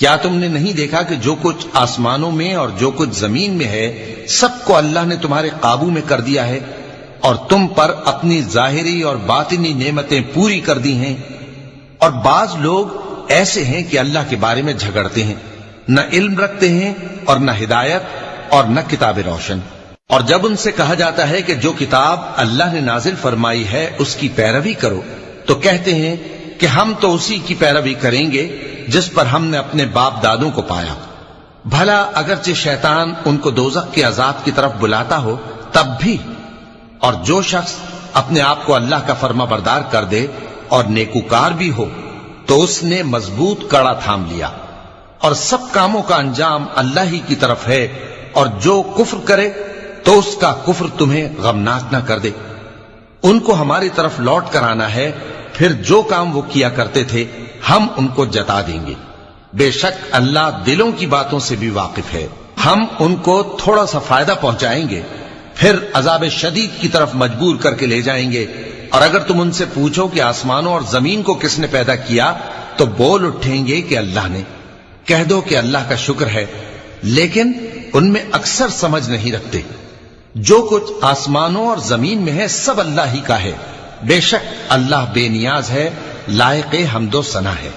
کیا تم نے نہیں دیکھا کہ جو کچھ آسمانوں میں اور جو کچھ زمین میں ہے سب کو اللہ نے تمہارے قابو میں کر دیا ہے اور تم پر اپنی ظاہری اور باطنی نعمتیں پوری کر دی ہیں؟ اور بعض لوگ ایسے ہیں کہ اللہ کے بارے میں جھگڑتے ہیں، نہ علم رکھتے ہیں اور نہ ہدایت اور نہ کتاب روشن۔ اور جب ان سے کہا جاتا ہے کہ جو کتاب اللہ نے نازل فرمائی ہے اس کی پیروی کرو تو کہتے ہیں کہ ہم تو اسی کی پیروی کریں گے جس پر ہم نے اپنے باپ دادوں کو پایا۔ بھلا اگرچہ شیطان ان کو دوزخ کے عذاب کی طرف بلاتا ہو تب بھی۔ اور جو شخص اپنے آپ کو اللہ کا فرما بردار کر دے اور نیکوکار بھی ہو تو اس نے مضبوط کڑا تھام لیا، اور سب کاموں کا انجام اللہ ہی کی طرف ہے۔ اور جو کفر کرے تو اس کا کفر تمہیں غمناک نہ کر دے۔ ان کو ہماری طرف لوٹ کر آنا ہے، پھر جو کام وہ کیا کرتے تھے ہم ان کو جتا دیں گے۔ بے شک اللہ دلوں کی باتوں سے بھی واقف ہے۔ ہم ان کو تھوڑا سا فائدہ پہنچائیں گے، پھر عذاب شدید کی طرف مجبور کر کے لے جائیں گے۔ اور اگر تم ان سے پوچھو کہ آسمانوں اور زمین کو کس نے پیدا کیا تو بول اٹھیں گے کہ اللہ نے۔ کہہ دو کہ اللہ کا شکر ہے، لیکن ان میں اکثر سمجھ نہیں رکھتے۔ جو کچھ آسمانوں اور زمین میں ہے سب اللہ ہی کا ہے۔ بے شک اللہ بے نیاز ہے، لائق حمد و ثنا ہے۔